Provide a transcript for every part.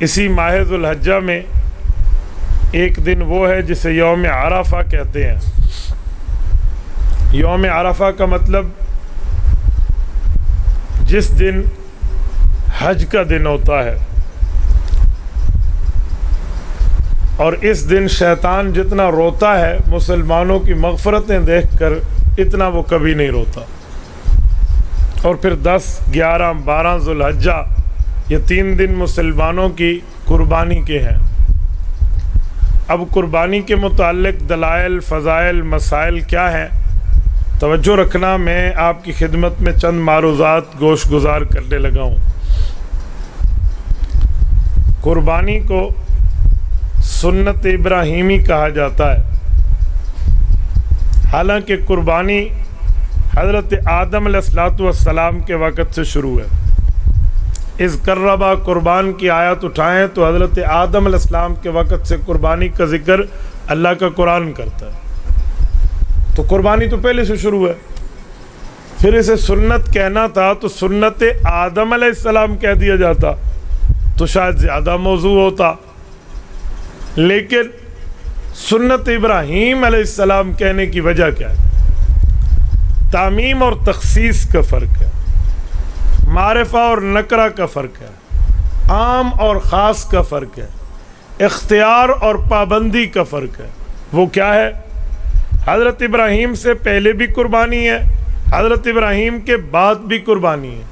اسی ماہ ذو الحجہ میں ایک دن وہ ہے جسے یوم عرفہ کہتے ہیں۔ یوم عرفہ کا مطلب جس دن حج کا دن ہوتا ہے، اور اس دن شیطان جتنا روتا ہے مسلمانوں کی مغفرتیں دیکھ کر، اتنا وہ کبھی نہیں روتا۔ اور پھر 10، 11، 12 ذو الحجہ، یہ 3 دن مسلمانوں کی قربانی کے ہیں۔ اب قربانی کے متعلق دلائل، فضائل، مسائل کیا ہیں، توجہ رکھنا۔ میں آپ کی خدمت میں چند معروضات گوش گزار کرنے لگا ہوں۔ قربانی کو سنت ابراہیمی کہا جاتا ہے، حالانکہ قربانی حضرت آدم علیہ السلام کے وقت سے شروع ہے۔ اذ قربا قربان کی آیت اٹھائیں تو حضرت آدم علیہ السلام کے وقت سے قربانی کا ذکر اللہ کا قرآن کرتا ہے، تو قربانی تو پہلے سے شروع ہے۔ پھر اسے سنت کہنا تھا تو سنت آدم علیہ السلام کہہ دیا جاتا تو شاید زیادہ موضوع ہوتا، لیکن سنت ابراہیم علیہ السلام کہنے کی وجہ کیا ہے؟ تعمیم اور تخصیص کا فرق ہے، معرفہ اور نکرہ کا فرق ہے، عام اور خاص کا فرق ہے، اختیار اور پابندی کا فرق ہے۔ وہ کیا ہے؟ حضرت ابراہیم سے پہلے بھی قربانی ہے، حضرت ابراہیم کے بعد بھی قربانی ہے۔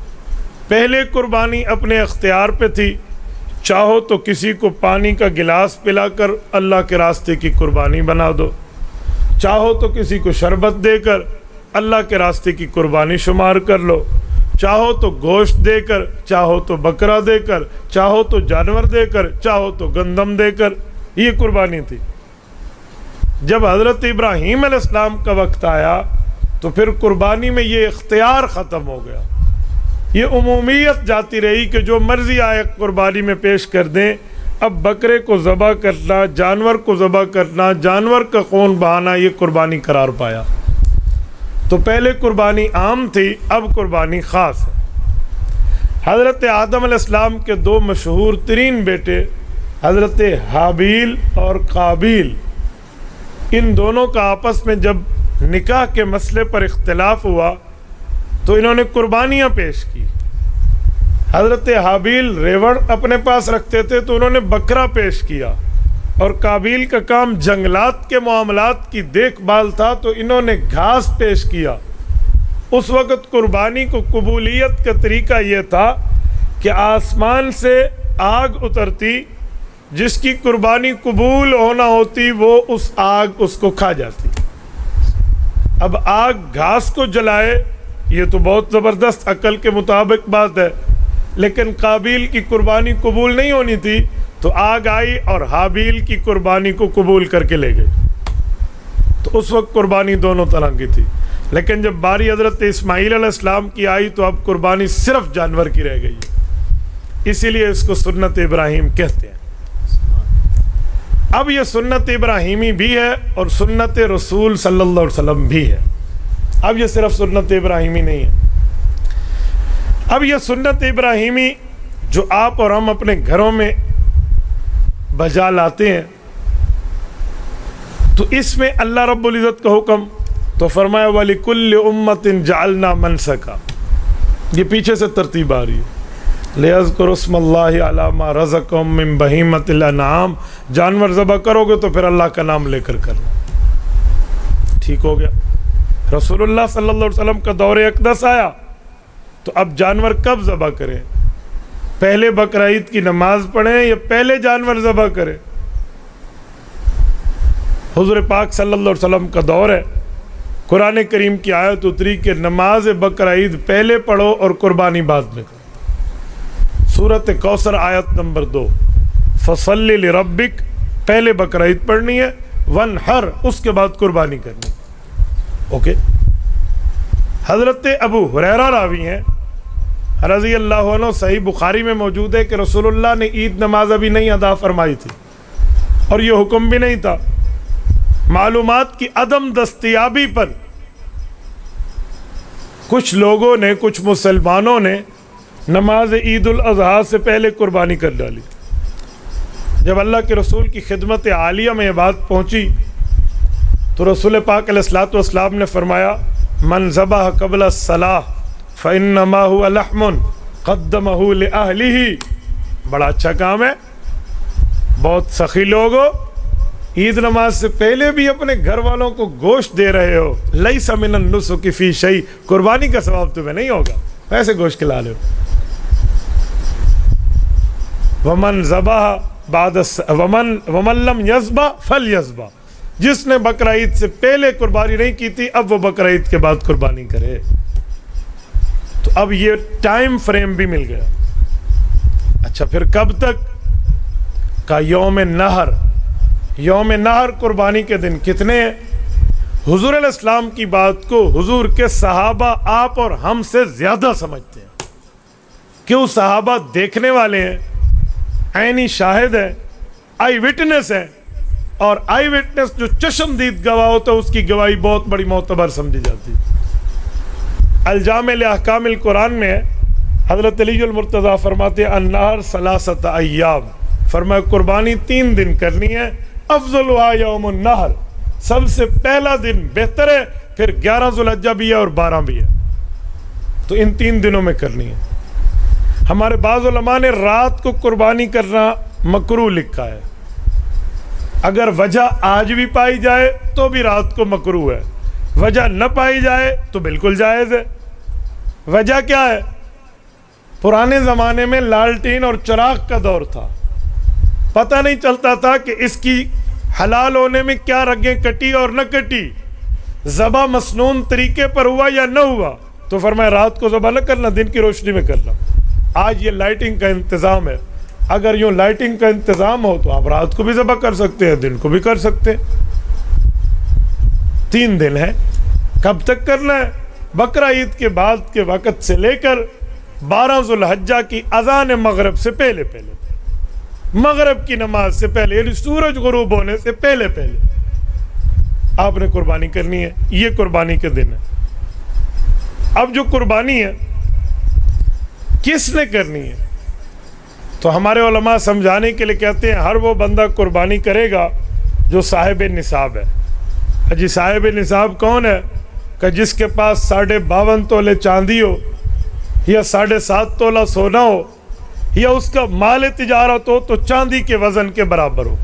پہلے قربانی اپنے اختیار پہ تھی، چاہو تو کسی کو پانی کا گلاس پلا کر اللہ کے راستے کی قربانی بنا دو، چاہو تو کسی کو شربت دے کر اللہ کے راستے کی قربانی شمار کر لو، چاہو تو گوشت دے کر، چاہو تو بکرا دے کر، چاہو تو جانور دے کر، چاہو تو گندم دے کر، یہ قربانی تھی۔ جب حضرت ابراہیم علیہ السلام کا وقت آیا تو پھر قربانی میں یہ اختیار ختم ہو گیا، یہ عمومیت جاتی رہی کہ جو مرضی آئے قربانی میں پیش کر دیں۔ اب بکرے کو ذبح کرنا، جانور کو ذبح کرنا، جانور کا خون بہانا، یہ قربانی قرار پایا۔ تو پہلے قربانی عام تھی، اب قربانی خاص ہے۔ حضرت آدم علیہ السلام کے 2 مشہور ترین بیٹے حضرت حابیل اور قابیل، ان دونوں کا آپس میں جب نکاح کے مسئلے پر اختلاف ہوا تو انہوں نے قربانیاں پیش کی۔ حضرت حابیل ریوڑ اپنے پاس رکھتے تھے تو انہوں نے بکرا پیش کیا، اور قابیل کا کام جنگلات کے معاملات کی دیکھ بھال تھا تو انہوں نے گھاس پیش کیا۔ اس وقت قربانی کو قبولیت کا طریقہ یہ تھا کہ آسمان سے آگ اترتی، جس کی قربانی قبول ہونا ہوتی وہ اس آگ اس کو کھا جاتی۔ اب آگ گھاس کو جلائے، یہ تو بہت زبردست عقل کے مطابق بات ہے، لیکن قابیل کی قربانی قبول نہیں ہونی تھی تو آگ آئی اور حابیل کی قربانی کو قبول کر کے لے گئی۔ تو اس وقت قربانی دونوں طرح کی تھی، لیکن جب باری حضرت اسماعیل علیہ السلام کی آئی تو اب قربانی صرف جانور کی رہ گئی ہے، اسی لیے اس کو سنت ابراہیم کہتے ہیں۔ اب یہ سنت ابراہیمی بھی ہے اور سنت رسول صلی اللہ علیہ وسلم بھی ہے، اب یہ صرف سنت ابراہیمی نہیں ہے۔ اب یہ سنت ابراہیمی جو آپ اور ہم اپنے گھروں میں بجا لاتے ہیں، تو اس میں اللہ رب العزت کا حکم تو فرمایا وَلِكُلِّ أُمَّةٍ جَعَلْنَا مَنْسَكًا، یہ پیچھے سے ترتیب آ رہی ہے، لِيَذْكُرُوا اسْمَ اللَّهِ عَلَىٰ مَا رَزَقَهُم مِّن بَهِيمَةِ الْأَنْعَامِ، جانور ذبح کرو گے تو پھر اللہ کا نام لے کر کرنا۔ ٹھیک ہو گیا۔ رسول اللہ صلی اللہ علیہ وسلم کا دور اقدس آیا تو اب جانور کب ذبح کریں؟ پہلے بقرعید کی نماز پڑھیں یا پہلے جانور ذبح کریں؟ حضور پاک صلی اللہ علیہ وسلم کا دور ہے، قرآن کریم کی آیت اتری کہ نماز بقرعید پہلے پڑھو اور قربانی بعد میں کرو۔ سورۃ کوثر آیت نمبر 2، فصلی لربک، پہلے بقرعید پڑھنی ہے، ونحر اس کے بعد قربانی کرنی۔ اوکے۔ حضرت ابو ہریرہ راوی ہیں رضی اللہ عنہ، صحیح بخاری میں موجود ہے کہ رسول اللہ نے عید نماز ابھی نہیں ادا فرمائی تھی اور یہ حکم بھی نہیں تھا۔ معلومات کی عدم دستیابی پر کچھ لوگوں نے، کچھ مسلمانوں نے نماز عید الاضحیٰ سے پہلے قربانی کر ڈالی۔ جب اللہ کے رسول کی خدمت عالیہ میں یہ بات پہنچی تو رسول پاک علیہ الصلوۃ والسلام نے فرمایا من ذبح قبل الصلاۃ فإنما هو لحم قدمه لأهله. بڑا اچھا کام ہے. بہت سخی لوگ ہو, عید نماز سے پہلے بھی اپنے گھر والوں کو گوشت دے رہے ہو. لیس من النسک فی شیء, قربانی کا ثواب تمہیں نہیں ہوگا, ایسے گوشت کھلا لو. ومن ذبح بعد ومن لم یذبح فلیذبح, جس نے بقرہ عید سے پہلے قربانی نہیں کی تھی اب وہ بقرہ عید کے بعد قربانی کرے. تو اب یہ ٹائم فریم بھی مل گیا. اچھا پھر کب تک کا یوم نہر. یوم نہر قربانی کے دن کتنے ہیں؟ حضور علیہ السلام کی بات کو حضور کے صحابہ آپ اور ہم سے زیادہ سمجھتے ہیں. کیوں؟ صحابہ دیکھنے والے ہیں, عینی شاہد ہیں, آئی وٹنس ہیں, اور آئی وٹنس جو چشمدید گواہ ہوتا ہے اس کی گواہی بہت بڑی معتبر سمجھی جاتی ہے. الجامع لاحکام القرآن میں حضرت علی المرتضیٰ فرماتے ہیں النہر ثلاثۃ ایام, فرمایا قربانی 3 دن کرنی ہے. افضلها یوم النہر, سب سے پہلا دن بہتر ہے, پھر 11 ذو الحجہ بھی ہے اور 12 بھی ہے. تو ان 3 دنوں میں کرنی ہے. ہمارے بعض علماء نے رات کو قربانی کرنا مکروہ لکھا ہے. اگر وجہ آج بھی پائی جائے تو بھی رات کو مکروہ ہے, وجہ نہ پائی جائے تو بالکل جائز ہے. وجہ کیا ہے؟ پرانے زمانے میں لالٹین اور چراغ کا دور تھا, پتہ نہیں چلتا تھا کہ اس کی حلال ہونے میں کیا رگیں کٹی اور نہ کٹی, ذبح مسنون طریقے پر ہوا یا نہ ہوا. تو فرمایا رات کو ذبح نہ کرنا, دن کی روشنی میں کرنا. آج یہ لائٹنگ کا انتظام ہے, اگر یوں لائٹنگ کا انتظام ہو تو آپ رات کو بھی ذبح کر سکتے ہیں, دن کو بھی کر سکتے ہیں. 3 دن ہے. کب تک کرنا ہے؟ بقرہ عید کے بعد کے وقت سے لے کر 12 ذو الحجہ کی اذان مغرب سے پہلے پہلے, مغرب کی نماز سے پہلے, یعنی سورج غروب ہونے سے پہلے پہلے آپ نے قربانی کرنی ہے. یہ قربانی کے دن ہے. اب جو قربانی ہے کس نے کرنی ہے؟ تو ہمارے علماء سمجھانے کے لیے کہتے ہیں ہر وہ بندہ قربانی کرے گا جو صاحب نصاب ہے. جی صاحب نصاب کون ہے؟ کہ جس کے پاس 52.5 تولے چاندی ہو یا 7.5 تولہ سونا ہو یا اس کا مال تجارت ہو تو چاندی کے وزن کے برابر ہو.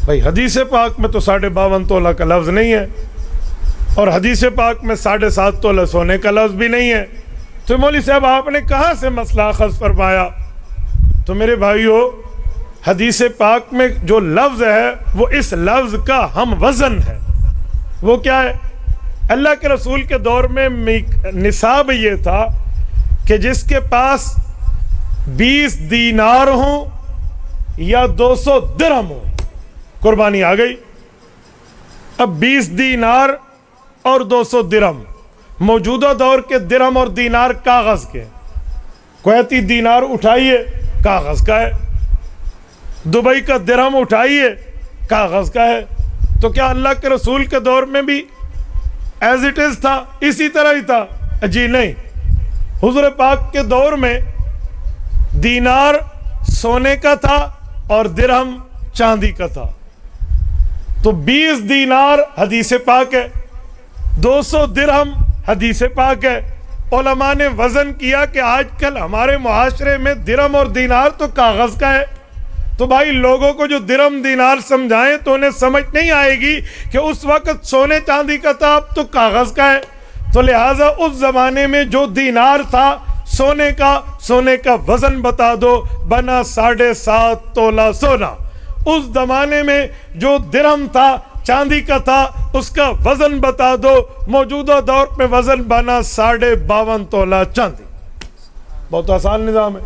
بھائی حدیث پاک میں تو 52.5 تولہ کا لفظ نہیں ہے, اور حدیث پاک میں 7.5 تولہ سونے کا لفظ بھی نہیں ہے. تو مولوی صاحب آپ نے کہاں سے مسئلہ اخذ فرمایا؟ تو میرے بھائیو, حدیث پاک میں جو لفظ ہے وہ اس لفظ کا ہم وزن ہے. وہ کیا ہے؟ اللہ کے رسول کے دور میں نصاب یہ تھا کہ جس کے پاس 20 دینار ہوں یا 200 درہم ہوں, قربانی آ گئی. اب 20 دینار اور 200 درہم, موجودہ دور کے درہم اور دینار کاغذ کے, کویتی دینار اٹھائیے کاغذ کا ہے, دبئی کا درہم اٹھائیے کاغذ کا ہے. تو کیا اللہ کے رسول کے دور میں بھی ایز اٹ از تھا, اسی طرح ہی تھا؟ جی نہیں. حضور پاک کے دور میں دینار سونے کا تھا اور درہم چاندی کا تھا. تو 20 دینار حدیث پاک ہے, 200 درہم حدیث پاک ہے. علماء نے وزن کیا کہ آج کل ہمارے معاشرے میں درہم اور دینار تو کاغذ کا ہے. تو بھائی لوگوں کو جو درہم دینار سمجھائیں تو انہیں سمجھ نہیں آئے گی کہ اس وقت سونے چاندی کا تھا, اب تو کاغذ کا ہے. تو لہٰذا اس زمانے میں جو دینار تھا سونے کا وزن بتا دو, بنا 7.5 تولہ سونا. اس زمانے میں جو درہم تھا چاندی کا تھا اس کا وزن بتا دو, موجودہ دور میں وزن بنا 52.5 تولہ چاندی. بہت آسان نظام ہے.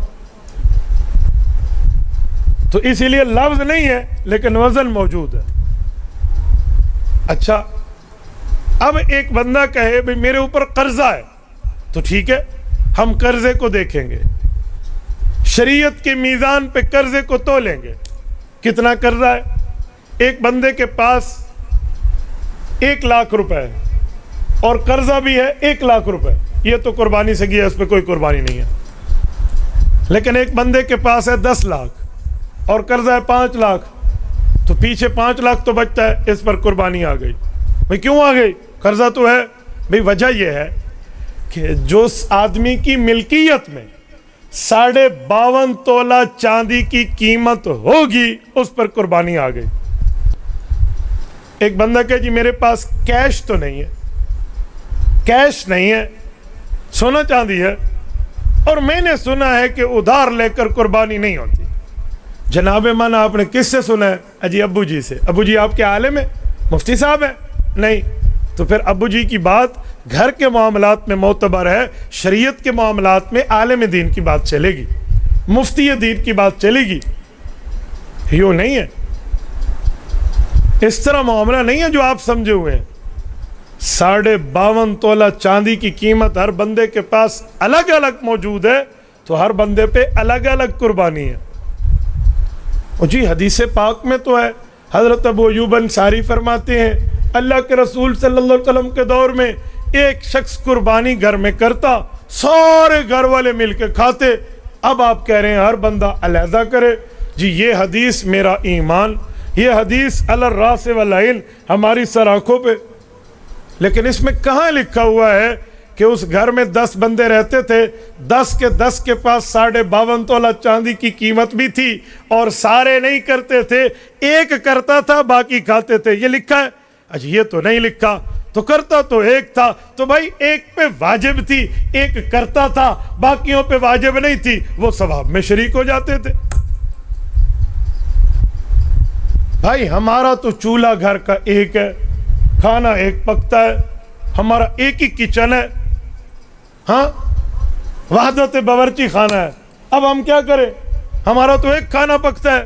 تو اسی لیے لفظ نہیں ہے لیکن وزن موجود ہے. اچھا اب ایک بندہ کہے بھئی میرے اوپر قرضہ ہے, تو ٹھیک ہے ہم قرضے کو دیکھیں گے, شریعت کے میزان پہ قرضے کو تولیں گے. کتنا قرضہ ہے؟ ایک بندے کے پاس 1 لاکھ روپے ہے اور قرضہ بھی ہے 1 لاکھ روپے, یہ تو قربانی سے گیا, اس پہ کوئی قربانی نہیں ہے. لیکن ایک بندے کے پاس ہے 10 لاکھ اور قرضہ ہے 5 لاکھ, تو پیچھے 5 لاکھ تو بچتا ہے, اس پر قربانی آ گئی. بھئی کیوں آ گئی؟ قرضہ تو ہے. بھئی وجہ یہ ہے کہ جو آدمی کی ملکیت میں 52.5 تولہ چاندی کی قیمت ہوگی اس پر قربانی آ گئی. ایک بندہ کہ جی میرے پاس کیش تو نہیں ہے, کیش نہیں ہے, سونا چاندی ہے, اور میں نے سنا ہے کہ ادھار لے کر قربانی نہیں ہوتی. جناب من آپ نے کس سے سنا ہے؟ اجی ابو جی سے. ابو جی آپ کے عالم ہیں, مفتی صاحب ہیں؟ نہیں. تو پھر ابو جی کی بات گھر کے معاملات میں معتبر ہے, شریعت کے معاملات میں عالم دین کی بات چلے گی, مفتی دین کی بات چلے گی. یوں نہیں ہے, اس طرح معاملہ نہیں ہے جو آپ سمجھے ہوئے ہیں. 52.5 تولہ چاندی کی قیمت ہر بندے کے پاس الگ الگ موجود ہے, تو ہر بندے پہ الگ الگ قربانی ہے. اور جی حدیث پاک میں تو ہے, حضرت ابو ایوب انصاری فرماتے ہیں اللہ کے رسول صلی اللہ علیہ وسلم کے دور میں ایک شخص قربانی گھر میں کرتا, سارے گھر والے مل کے کھاتے. اب آپ کہہ رہے ہیں ہر بندہ علیحدہ کرے. جی یہ حدیث میرا ایمان, یہ حدیث علی الراس والعین ہماری سر آنکھوں پہ, لیکن اس میں کہاں لکھا ہوا ہے کہ اس گھر میں 10 بندے رہتے تھے, 10 کے 10 کے پاس 52.5 تولہ چاندی کی قیمت بھی تھی, اور سارے نہیں کرتے تھے, ایک کرتا تھا باقی کھاتے تھے. یہ لکھا ہے؟ اچھا یہ تو نہیں لکھا. تو کرتا تو ایک تھا, تو بھائی ایک پہ واجب تھی, ایک کرتا تھا باقیوں پہ واجب نہیں تھی, وہ ثواب میں شریک ہو جاتے تھے. بھائی ہمارا تو چولہا گھر کا ایک ہے, کھانا ایک پکتا ہے, ہمارا ایک ہی کچن ہے, ہاں وحدت باورچی خانہ ہے. اب ہم کیا کریں؟ ہمارا تو ایک کھانا پکتا ہے,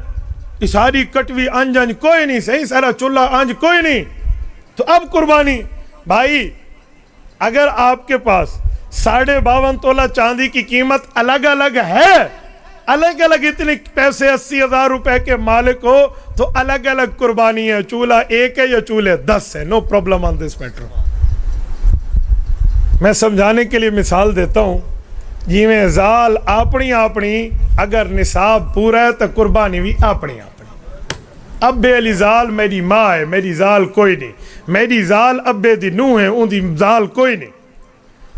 اس ساری کٹوی آنج کوئی نہیں, صحیح سارا چولہا آنج کوئی نہیں, تو اب قربانی. بھائی اگر آپ کے پاس 52.5 تولہ چاندی کی قیمت الگ الگ ہے, الگ الگ اتنے پیسے 80,000 روپے کے مالک ہو, تو الگ الگ قربانی ہے. چولہا ایک ہے یا چولہے 10 ہے, no problem on this metre. میں سمجھانے کے لیے مثال دیتا ہوں. جی میں زال اپنی اپنی اگر نصاب پورا ہے تو قربانی بھی اپنی اپنی. ابے علی زال میری ماں ہے, میری زال کوئی نہیں. میری زال ابے دی نوح ہے, ان دی زال کوئی نہیں.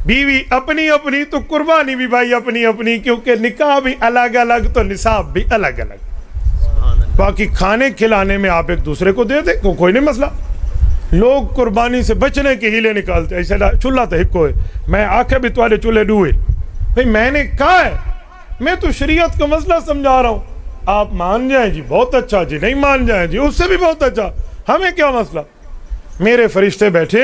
بیوی اپنی اپنی تو قربانی بھی بھائی اپنی اپنی, کیونکہ نکاح بھی الگ الگ تو نصاب بھی الگ الگ. باقی کھانے کھلانے میں آپ ایک دوسرے کو دے دیں, کوئی نہیں مسئلہ. لوگ قربانی سے بچنے کے ہیلے نکالتے, ایسا چولہا تو ہکو ہے, میں آنکھیں بھی تمہارے چولہے ڈوئے. بھئی میں نے کہا ہے, میں تو شریعت کا مسئلہ سمجھا رہا ہوں. آپ مان جائیں جی بہت اچھا, جی نہیں مان جائیں جی اس سے بھی بہت اچھا, ہمیں کیا مسئلہ. میرے فرشتے بیٹھے,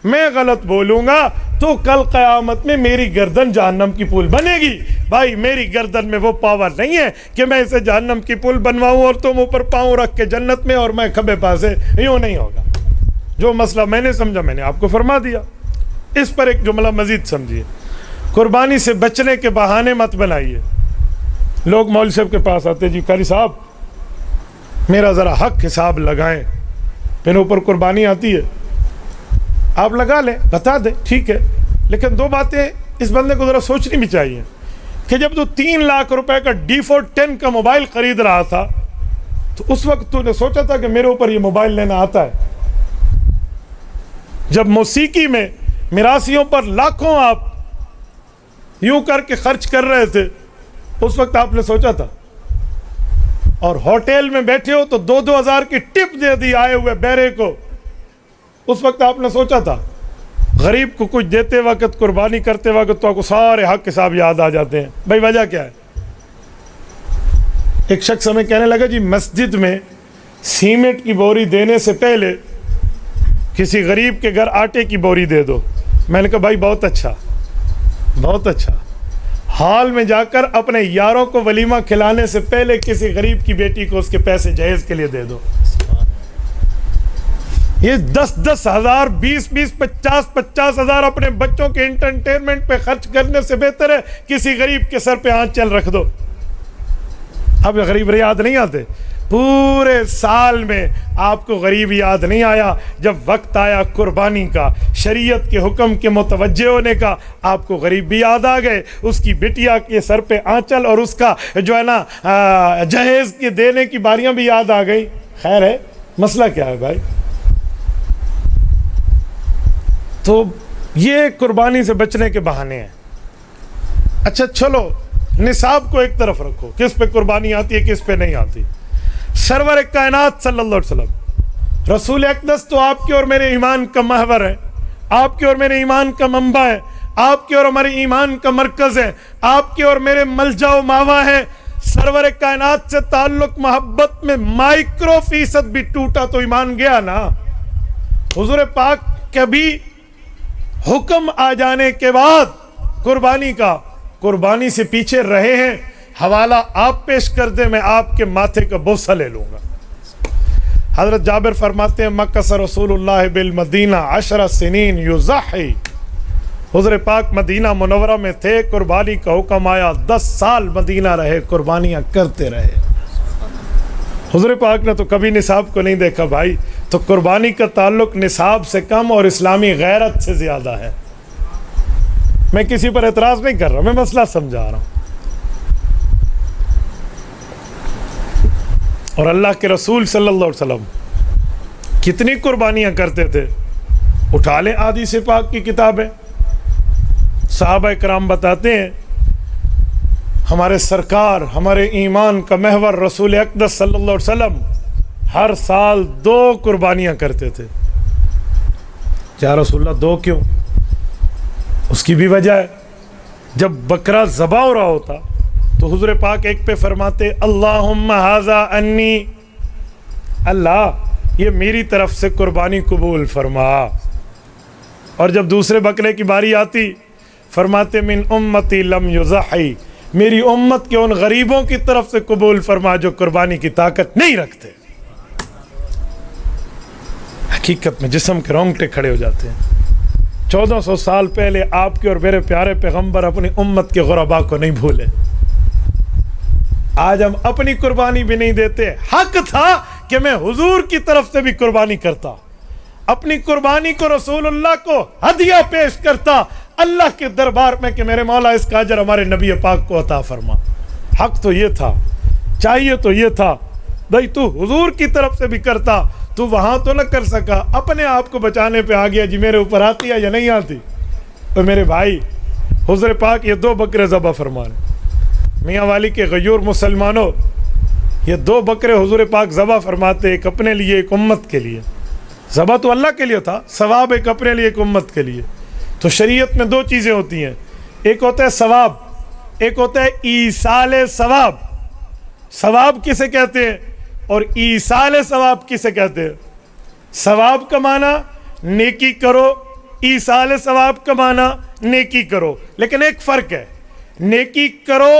میں غلط بولوں گا تو کل قیامت میں میری گردن جہنم کی پل بنے گی. بھائی میری گردن میں وہ پاور نہیں ہے کہ میں اسے جہنم کی پل بنواؤں اور تم اوپر پاؤں رکھ کے جنت میں اور میں کھبے پاسے, یوں نہیں ہوگا. جو مسئلہ میں نے سمجھا میں نے آپ کو فرما دیا. اس پر ایک جملہ مزید سمجھیے, قربانی سے بچنے کے بہانے مت بنائیے. لوگ مولوی صاحب کے پاس آتے, جی قاری صاحب میرا ذرا حق حساب لگائیں, پھر اوپر قربانی آتی ہے, آپ لگا لیں, بتا دیں, ٹھیک ہے. لیکن 2 باتیں اس بندے کو ذرا سوچنی بھی چاہیے کہ جب تو 3 لاکھ روپے کا D410 کا موبائل خرید رہا تھا, تو اس وقت تو نے سوچا تھا کہ میرے اوپر یہ موبائل لینا آتا ہے. جب موسیقی میں میراثیوں پر لاکھوں آپ یوں کر کے خرچ کر رہے تھے, اس وقت آپ نے سوچا تھا. اور ہوٹل میں بیٹھے ہو تو 2-2 ہزار کی ٹپ دے دی آئے ہوئے بیرے کو, اس وقت آپ نے سوچا تھا. غریب کو کچھ دیتے وقت, قربانی کرتے وقت تو آپ کو سارے حق حساب یاد آ جاتے ہیں. بھائی وجہ کیا ہے؟ ایک شخص ہمیں کہنے لگا جی مسجد میں سیمنٹ کی بوری دینے سے پہلے کسی غریب کے گھر آٹے کی بوری دے دو. میں نے کہا بھائی بہت اچھا, بہت اچھا. ہال میں جا کر اپنے یاروں کو ولیمہ کھلانے سے پہلے کسی غریب کی بیٹی کو اس کے پیسے جہیز کے لیے دے دو. یہ 10-10 ہزار, 20-20, 50-50 ہزار اپنے بچوں کے انٹرٹینمنٹ پہ خرچ کرنے سے بہتر ہے کسی غریب کے سر پہ آنچل رکھ دو. اب غریب یاد نہیں آتے, پورے سال میں آپ کو غریب یاد نہیں آیا. جب وقت آیا قربانی کا, شریعت کے حکم کے متوجہ ہونے کا, آپ کو غریب بھی یاد آ گئے, اس کی بٹیا کے سر پہ آنچل اور اس کا جو ہے نا جہیز کے دینے کی باریاں بھی یاد آ گئی. خیر ہے, مسئلہ کیا ہے بھائی؟ تو یہ قربانی سے بچنے کے بہانے ہیں. اچھا چلو نصاب کو ایک طرف رکھو, کس پہ قربانی آتی ہے کس پہ نہیں آتی. سرور کائنات صلی اللہ علیہ وسلم رسول اقدس تو آپ کے اور میرے ایمان کا محور ہے, آپ کے اور میرے ایمان کا منبع ہے, آپ کے اور ہمارے ایمان کا مرکز ہے, آپ کے اور میرے ملجا و ماوا ہے. سرور کائنات سے تعلق محبت میں مائکرو فیصد بھی ٹوٹا تو ایمان گیا نا. حضور پاک کبھی حکم آ جانے کے بعد قربانی کا, قربانی سے پیچھے رہے ہیں. حوالہ آپ پیش کر دیں, میں آپ کے ماتھے کا بوسہ لے لوں گا. حضرت جابر فرماتے ہیں مکث رسول اللہ بالمدینہ 10 سنین یضحی. حضور پاک مدینہ منورہ میں تھے, قربانی کا حکم آیا, 10 سال مدینہ رہے, قربانیاں کرتے رہے. حضور پاک نے تو کبھی نصاب کو نہیں دیکھا بھائی. تو قربانی کا تعلق نصاب سے کم اور اسلامی غیرت سے زیادہ ہے. میں کسی پر اعتراض نہیں کر رہا, میں مسئلہ سمجھا رہا ہوں. اور اللہ کے رسول صلی اللہ علیہ وسلم کتنی قربانیاں کرتے تھے. اٹھا لیں حدیث پاک کی کتابیں, صحابہ کرام بتاتے ہیں ہمارے سرکار, ہمارے ایمان کا محور رسول اقدس صلی اللہ علیہ وسلم ہر سال 2 قربانیاں کرتے تھے. یا رسول اللہ 2 کیوں؟ اس کی بھی وجہ ہے. جب بکرا ذبح ہو رہا ہوتا تو حضور پاک ایک پہ فرماتے اللہم ھذا انی, اللہ یہ میری طرف سے قربانی قبول فرما. اور جب دوسرے بکرے کی باری آتی فرماتے من امتی لم یضحی, میری امت کے ان غریبوں کی طرف سے قبول فرما جو قربانی کی طاقت نہیں رکھتے. حقیقت میں جسم کے رونگٹے کھڑے ہو جاتے ہیں. 1400 سال پہلے آپ کے اور میرے پیارے پیغمبر اپنی امت کے غرباء کو نہیں بھولے. آج ہم اپنی قربانی بھی نہیں دیتے. حق تھا کہ میں حضور کی طرف سے بھی قربانی کرتا, اپنی قربانی کو رسول اللہ کو ہدیہ پیش کرتا اللہ کے دربار میں کہ میرے مولا اس کا اجر ہمارے نبی پاک کو عطا فرما. حق تو یہ تھا, چاہیے تو یہ تھا بھائی تو حضور کی طرف سے بھی کرتا. تو وہاں تو نہ کر سکا, اپنے آپ کو بچانے پہ آ گیا جی میرے اوپر آتی ہے یا نہیں آتی. تو میرے بھائی حضور پاک یہ 2 بکرے ذبح فرمانے. میاں والی کے غیور مسلمانوں, یہ 2 بکرے حضور پاک ذبح فرماتے, ایک اپنے لیے ایک امت کے لیے. ذبح تو اللہ کے لیے تھا, ثواب ایک اپنے لیے ایک امت کے لیے. تو شریعت میں 2 چیزیں ہوتی ہیں, ایک ہوتا ہے ثواب, ایک ہوتا ہے ایصال ثواب. ثواب کسے کہتے ہیں اور ایصال ثواب کسے کہتے ہیں؟ ثواب کا معنی نیکی کرو, ایصال ثواب کا معنی نیکی کرو. لیکن ایک فرق ہے, نیکی کرو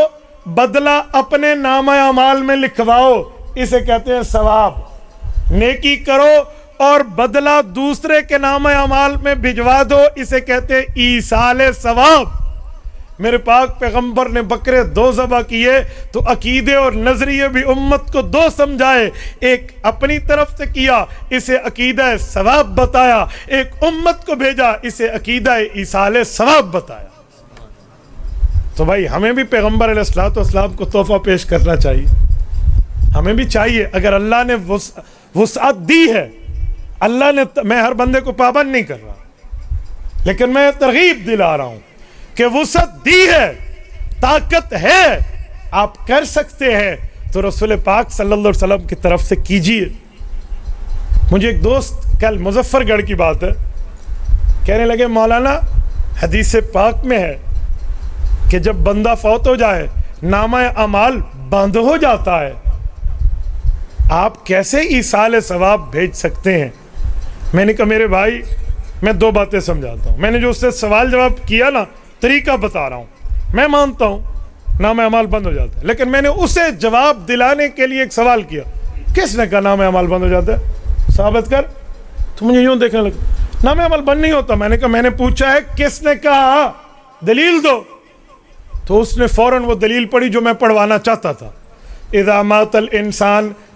بدلہ اپنے نامہ اعمال میں لکھواؤ, اسے کہتے ہیں ثواب. نیکی کرو اور بدلہ دوسرے کے نامہ اعمال میں بھجوا دو, اسے کہتے ہیں ایصال ثواب. میرے پاک پیغمبر نے بکرے 2 ذبح کیے تو عقیدے اور نظریے بھی امت کو 2 سمجھائے. ایک اپنی طرف سے کیا, اسے عقیدہ ثواب بتایا, ایک امت کو بھیجا, اسے عقیدہ ایصال ثواب بتایا. تو بھائی ہمیں بھی پیغمبر علیہ الصلوۃ والسلام کو تحفہ پیش کرنا چاہیے. ہمیں بھی چاہیے, اگر اللہ نے وسعت دی ہے, اللہ نے, میں ہر بندے کو پابند نہیں کر رہا لیکن میں ترغیب دلا رہا ہوں کہ وسعت دی ہے, طاقت ہے, آپ کر سکتے ہیں تو رسول پاک صلی اللہ علیہ وسلم کی طرف سے کیجیے. مجھے ایک دوست کل مظفر گڑھ کی بات ہے, کہنے لگے مولانا حدیث پاک میں ہے کہ جب بندہ فوت ہو جائے نامہ اعمال بند ہو جاتا ہے, آپ کیسے ایصال ثواب بھیج سکتے ہیں؟ میں نے کہا میرے بھائی میں 2 باتیں سمجھاتا ہوں. میں نے جو اس سے سوال جواب کیا نا, طریقہ بتا رہا ہوں. میں مانتا ہوں نام اعمال بند ہو جاتا ہے, لیکن میں نے اسے جواب دلانے کے لیے ایک سوال کیا, کس نے کہا نام اعمال بند ہو جاتا ہے؟ ثابت کر. تو مجھے یوں دیکھنے لگا, نام اعمال بند نہیں ہوتا. میں نے کہا میں نے پوچھا ہے کس نے کہا, دلیل دو. تو اس نے فوراً وہ دلیل پڑھی جو میں پڑھوانا چاہتا تھا. اذا مات الانسان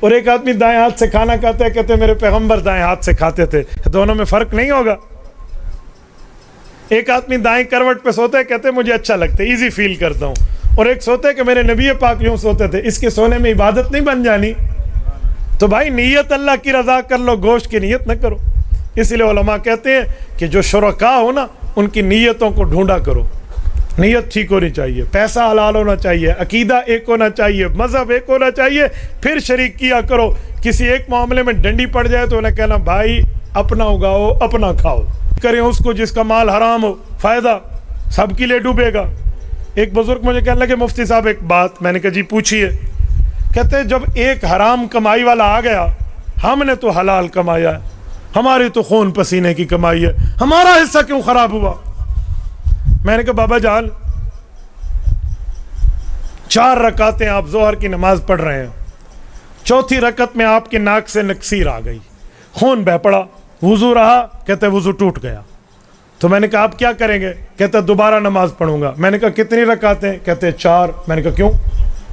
اور ایک آدمی دائیں ہاتھ سے کھانا کھاتا ہے, کہتے ہیں میرے پیغمبر دائیں ہاتھ سے کھاتے تھے, دونوں میں فرق نہیں ہوگا. ایک آدمی دائیں کروٹ پہ سوتا ہے, کہتے ہیں مجھے اچھا لگتا ہے, ایزی فیل کرتا ہوں, اور ایک سوتا ہے کہ میرے نبی پاک یوں سوتے تھے. اس کے سونے میں عبادت نہیں بن جانی؟ تو بھائی نیت اللہ کی رضا کر لو, گوشت کی نیت نہ کرو. اس لیے علماء کہتے ہیں کہ جو شرکا ہو نا, ان کی نیتوں کو ڈھونڈا کرو. نیت ٹھیک ہونی چاہیے, پیسہ حلال ہونا چاہیے, عقیدہ ایک ہونا چاہیے, مذہب ایک ہونا چاہیے, پھر شریک کیا کرو. کسی ایک معاملے میں ڈنڈی پڑ جائے تو انہیں کہنا بھائی اپنا اگاؤ اپنا کھاؤ. کریں اس کو جس کا مال حرام ہو, فائدہ سب کے لیے ڈوبے گا. ایک بزرگ مجھے کہنے لگے مفتی صاحب ایک بات. میں نے کہا جی پوچھیے. کہتے جب ایک حرام کمائی والا آ گیا, ہم نے تو حلال کمایا ہے, ہماری تو خون پسینے کی کمائی ہے, ہمارا حصہ کیوں خراب ہوا؟ میں نے کہا بابا جان 4 رکعتیں آپ ظہر کی نماز پڑھ رہے ہیں, چوتھی رکعت میں آپ کے ناک سے نکسیر آ گئی, خون بہ پڑا, وضو رہا؟ کہتے وضو ٹوٹ گیا. تو میں نے کہا آپ کیا کریں گے؟ کہتے دوبارہ نماز پڑھوں گا. میں نے کہا کتنی رکعتیں؟ کہتے 4. میں نے کہا کیوں؟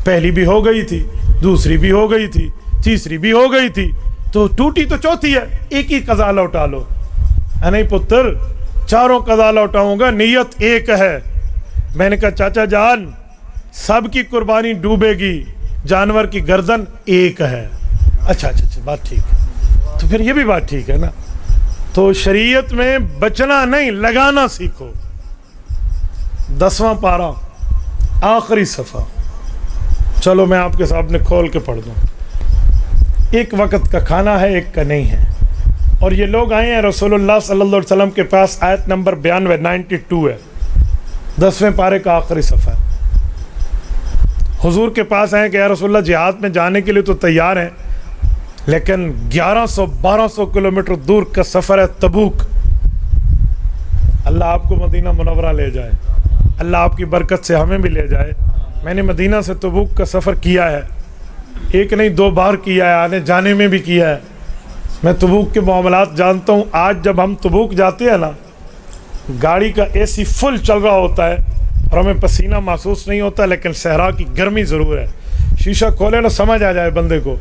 پہلی بھی ہو گئی تھی, دوسری بھی ہو گئی تھی, تیسری بھی ہو گئی تھی, تو ٹوٹی تو چوتھی ہے, ایک ہی قضا لوٹا لو. نہیں پتر, 4 قضا لوٹاؤں گا, نیت ایک ہے. میں نے کہا چاچا جان سب کی قربانی ڈوبے گی, جانور کی گردن ایک ہے. اچھا بات ٹھیک ہے. تو پھر یہ بھی بات ٹھیک ہے نا. تو شریعت میں بچنا نہیں, لگانا سیکھو. 10واں پارہ آخری صفحہ. چلو میں آپ کے سامنے کھول کے پڑھ دوں. ایک وقت کا کھانا ہے, ایک کا نہیں ہے. اور یہ لوگ آئے ہیں رسول اللہ صلی اللہ علیہ وسلم کے پاس, آیت نمبر 92 ہے, 10ویں پارے کا آخری صفحہ ہے. حضور کے پاس آئے کہ یا رسول اللہ جہاد میں جانے کے لیے تو تیار ہیں, لیکن 1100-1200 کلومیٹر دور کا سفر ہے, تبوک. اللہ آپ کو مدینہ منورہ لے جائے, اللہ آپ کی برکت سے ہمیں بھی لے جائے. میں نے مدینہ سے تبوک کا سفر کیا ہے, ایک نہیں 2 بار کیا ہے, آنے جانے میں بھی کیا ہے. میں تبوک کے معاملات جانتا ہوں. آج جب ہم تبوک جاتے ہیں نا, گاڑی کا اے سی فل چل رہا ہوتا ہے اور ہمیں پسینہ محسوس نہیں ہوتا, لیکن صحرا کی گرمی ضرور ہے. شیشہ کھولے نا سمجھ آ جائے بندے کو.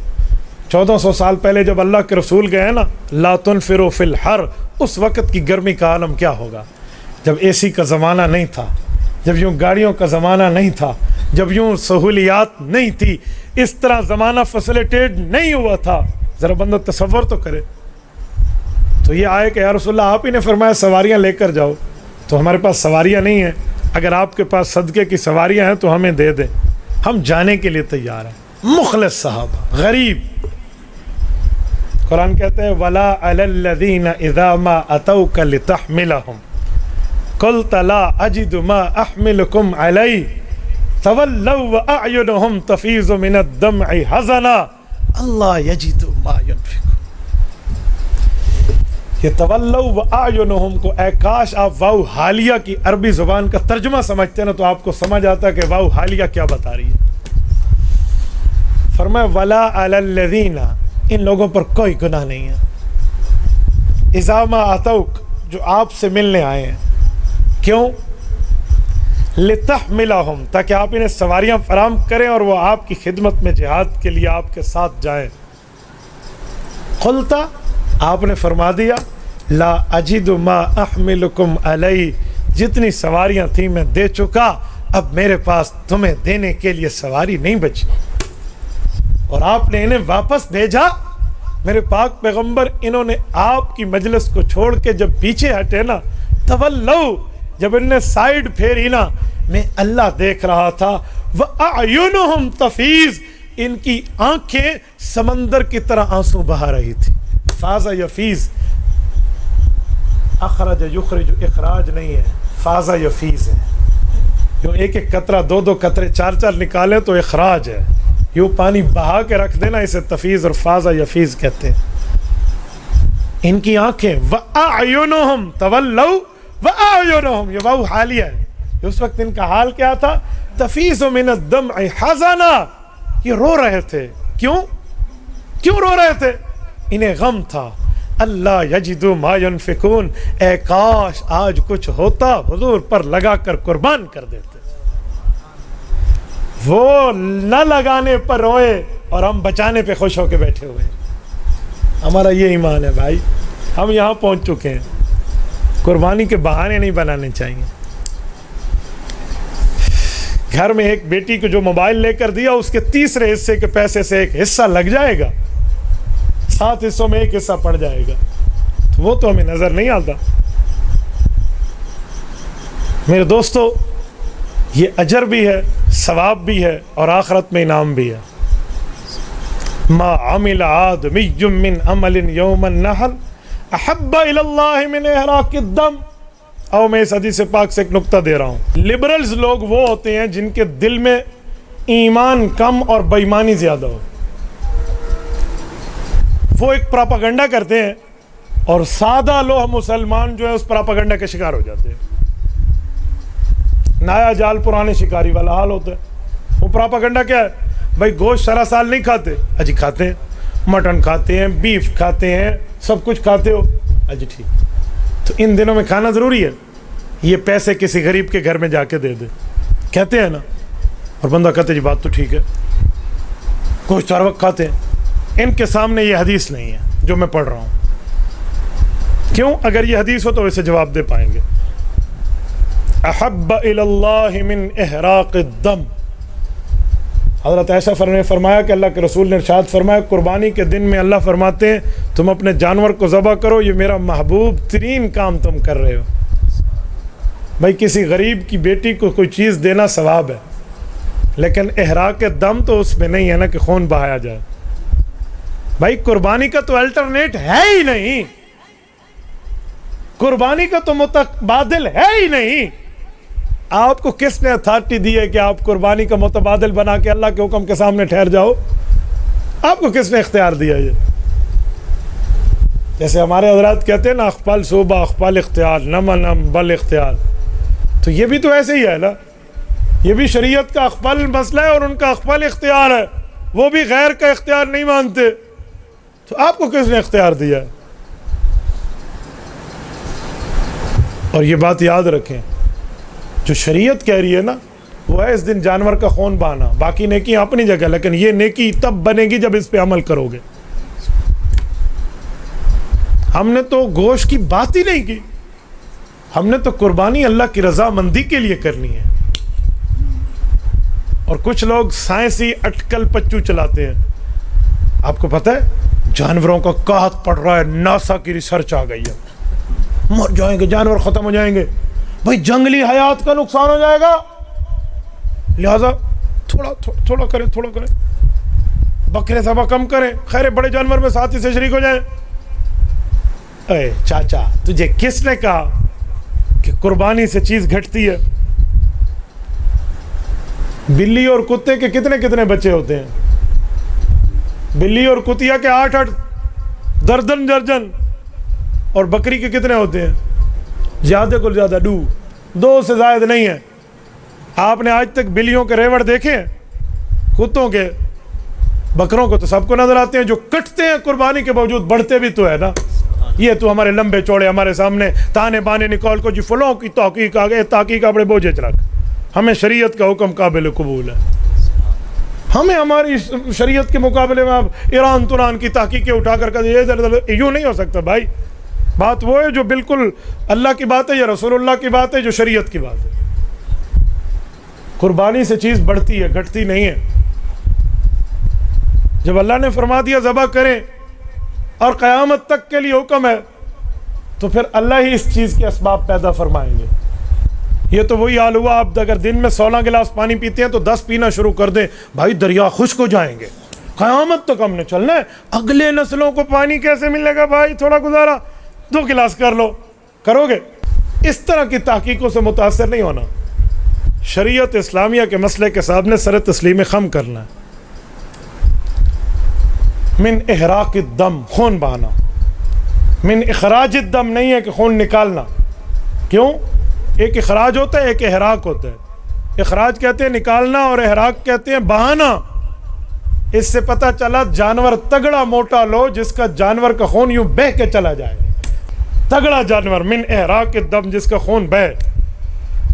1400 سال پہلے جب اللہ کے رسول گئے نا, لا تنفروا فی الحر, اس وقت کی گرمی کا عالم کیا ہوگا. جب اے سی کا زمانہ نہیں تھا, جب یوں گاڑیوں کا زمانہ نہیں تھا, جب یوں سہولیات نہیں تھی, اس طرح زمانہ فیسلیٹیٹ نہیں ہوا تھا. ذرا بندہ تصور تو کرے. تو یہ آئے کہ یا رسول اللہ آپ ہی نے فرمایا سواریاں لے کر جاؤ. تو ہمارے پاس سواریاں نہیں ہیں, اگر آپ کے پاس صدقے کی سواریاں ہیں تو ہمیں دے دیں, ہم جانے کے لیے تیار ہیں. مخلص صحابہ, غریب. قرآن کہتے ہیں وَلَا عَلَى الَّذِينَ إِذَا مَا أَتَوْكَ لِتَحْمِلَهُمْ قُلْتَ لَا أَجِدُ مَا أَحْمِلُكُمْ عَلَيْهِ تَوَلَّوْا وَأَعْيُنُهُمْ تَفِيضُ مِنَ الدَّمْعِ حَزَنًا أَلَّا يَجِدُوا مَا يُنْفِقُونَ. یہ تولوا وَأَعْيُنُهُمْ کو اے کاش آپ واو حالیہ کی عربی زبان کا ترجمہ سمجھتے نا, تو آپ کو سمجھ آتا کہ واو حالیہ کیا بتا رہی ہے. فرمایا وَلَا عَلَى الَّذِينَ, ان لوگوں پر کوئی گناہ نہیں ہے, اذا ما اتوک, جو آپ سے ملنے آئے ہیں. کیوں؟ لتحملہم, تاکہ آپ انہیں سواریاں فراہم کریں اور وہ آپ کی خدمت میں جہاد کے لیے آپ کے ساتھ جائیں. قلتا, آپ نے فرما دیا, لا اجد ما احملکم علیہ, جتنی سواریاں تھیں میں دے چکا, اب میرے پاس تمہیں دینے کے لیے سواری نہیں بچی. اور آپ نے انہیں واپس بھیجا. میرے پاک پیغمبر انہوں نے آپ کی مجلس کو چھوڑ کے جب پیچھے ہٹے نا, تولو, جب انہوں نے سائیڈ پھیری نا, میں اللہ دیکھ رہا تھا. وَأَعْيُنُهُمْ تَفِيضُ, ان کی آنکھیں سمندر کی طرح آنسو بہا رہی تھی. فاض یفیض, اخرج یخرج, اخراج نہیں ہے, فاض یفیض ہے. جو ایک ایک قطرہ 2 قطرے 4 نکالیں تو اخراج ہے. یوں پانی بہا کے رکھ دینا, اسے تفیض اور فاض یفیض کہتے ہیں. ان کی آنکھیں وَأَعْيُنُهُمْ تَوَلَّوْا وَأَعْيُنُهُمْ, یہ واو حالیہ ہے. اس وقت ان کا حال کیا تھا؟ تفیض من الدمع حزنا, یہ رو رہے تھے. کیوں رو رہے تھے؟ انہیں غم تھا. اللہ یجدوا ما ينفقون, اے کاش آج کچھ ہوتا حضور پر لگا کر قربان کر دیتے. وہ نہ لگانے پر روئے اور ہم بچانے پہ خوش ہو کے بیٹھے ہوئے ہیں. ہمارا یہ ایمان ہے بھائی. ہم یہاں پہنچ چکے ہیں. قربانی کے بہانے نہیں بنانے چاہیے. گھر میں ایک بیٹی کو جو موبائل لے کر دیا اس کے تیسرے حصے کے پیسے سے ایک حصہ لگ جائے گا, 7 حصوں میں ایک حصہ پڑ جائے گا, تو وہ تو ہمیں نظر نہیں آتا. میرے دوستو, یہ اجر بھی ہے, ثواب بھی ہے, اور آخرت میں انعام بھی ہے. ما عمل آدمی من عمل یوم النحر احب الی اللہ من احراق الدم. اور میں اس حدیث پاک سے ایک نقطہ دے رہا ہوں. لبرلز لوگ وہ ہوتے ہیں جن کے دل میں ایمان کم اور بے ایمانی زیادہ ہو. وہ ایک پراپاگنڈا کرتے ہیں اور سادہ لوگ مسلمان جو ہیں اس پراپاگنڈا کے شکار ہو جاتے ہیں. نایا جال پرانے شکاری والا حال ہوتا ہے. وہ پراپاگنڈا کیا ہے؟ بھائی گوشت سارا سال نہیں کھاتے, اجی کھاتے ہیں. مٹن کھاتے ہیں, بیف کھاتے ہیں, سب کچھ کھاتے ہو, اجی ٹھیک. تو ان دنوں میں کھانا ضروری ہے. یہ پیسے کسی غریب کے گھر میں جا کے دے دے, کہتے ہیں نا, اور بندہ کہتے جی بات تو ٹھیک ہے, گوشت ہر وقت کھاتے ہیں. ان کے سامنے یہ حدیث نہیں ہے جو میں پڑھ رہا ہوں. کیوں؟ اگر یہ حدیث ہو تو اسے جواب دے پائیں گے. احب الی اللہ من احراق الدم. حضرت عائشہ نے فرمایا کہ اللہ کے رسول نے ارشاد فرمایا, قربانی کے دن میں اللہ فرماتے ہیں تم اپنے جانور کو ذبح کرو, یہ میرا محبوب ترین کام تم کر رہے ہو. بھائی کسی غریب کی بیٹی کو کوئی چیز دینا ثواب ہے, لیکن احراق دم تو اس میں نہیں ہے نا کہ خون بہایا جائے. بھائی قربانی کا تو الٹرنیٹ ہے ہی نہیں, قربانی کا تو متبادل ہے ہی نہیں. آپ کو کس نے اتھارٹی دی ہے کہ آپ قربانی کا متبادل بنا کے اللہ کے حکم کے سامنے ٹھہر جاؤ؟ آپ کو کس نے اختیار دیا یہ؟ جیسے ہمارے حضرات کہتے ہیں نا, اخپل صوبہ اخپل اختیار, نم نم بل اختیار. تو یہ بھی تو ایسے ہی ہے نا, یہ بھی شریعت کا اخپل مسئلہ ہے اور ان کا اخپل اختیار ہے. وہ بھی غیر کا اختیار نہیں مانتے. تو آپ کو کس نے اختیار دیا ہے؟ اور یہ بات یاد رکھیں, جو شریعت کہہ رہی ہے نا وہ ہے اس دن جانور کا خون بہانا. باقی نیکی اپنی جگہ, لیکن یہ نیکی تب بنے گی جب اس پہ عمل کرو گے. ہم نے تو گوشت کی بات ہی نہیں کی, ہم نے تو قربانی اللہ کی رضامندی کے لیے کرنی ہے. اور کچھ لوگ سائنسی اٹکل پچو چلاتے ہیں. آپ کو پتہ ہے جانوروں کا قحط پڑ رہا ہے, ناسا کی ریسرچ آ گئی ہے, مر جائیں گے جانور, ختم ہو جائیں گے. بھائی جنگلی حیات کا نقصان ہو جائے گا, لہذا تھوڑا کریں, بکرے ذبح کم کریں, خیر بڑے جانور میں ساتھی سے شریک ہو جائیں. اے چاچا, تجھے کس نے کہا کہ قربانی سے چیز گھٹتی ہے؟ بلی اور کتے کے کتنے بچے ہوتے ہیں؟ بلی اور کتیا کے 8 درجن, اور بکری کے کتنے ہوتے ہیں؟ زیادہ کو زیادہ 2 سے زائد نہیں ہے. آپ نے آج تک بلیوں کے ریوڑ دیکھے ہیں؟ کتوں کے, بکروں کو تو سب کو نظر آتے ہیں. جو کٹتے ہیں قربانی کے باوجود, بڑھتے بھی تو ہے نا. یہ تو ہمارے لمبے چوڑے ہمارے سامنے تانے بانے نکال کو جی فلوں کی تحقیق آ گئے, تحقیق اپنے بوجھے چرک. ہمیں شریعت کا حکم قابل قبول ہے. ہمیں ہماری شریعت کے مقابلے میں آپ ایران تران کی تحقیقیں اٹھا کر یوں نہیں ہو سکتا بھائی. بات وہ ہے جو بالکل اللہ کی بات ہے یا رسول اللہ کی بات ہے, جو شریعت کی بات ہے. قربانی سے چیز بڑھتی ہے, گھٹتی نہیں ہے. جب اللہ نے فرما دیا ذبح کریں اور قیامت تک کے لیے حکم ہے, تو پھر اللہ ہی اس چیز کے اسباب پیدا فرمائیں گے. یہ تو وہی حال ہوا, آپ اگر دن میں 16 گلاس پانی پیتے ہیں تو 10 پینا شروع کر دیں, بھائی دریا خشک ہو جائیں گے. قیامت تک ہم نے چلنا ہے, اگلے نسلوں کو پانی کیسے ملے گا بھائی؟ تھوڑا گزارا 2 گلاس کر لو, کرو گے؟ اس طرح کی تحقیقوں سے متاثر نہیں ہونا. شریعت اسلامیہ کے مسئلے کے سامنے سر تسلیم خم کرنا ہے. من احراق الدم, خون بہانا. من اخراج الدم نہیں ہے کہ خون نکالنا. کیوں؟ ایک اخراج ہوتا ہے, ایک احراق ہوتا ہے. اخراج کہتے ہیں نکالنا اور احراق کہتے ہیں بہانا. اس سے پتہ چلا جانور تگڑا موٹا لو جس کا جانور کا خون یوں بہہ کے چلا جائے, تگڑا جانور. من احراق الدم, جس کا خون بہے.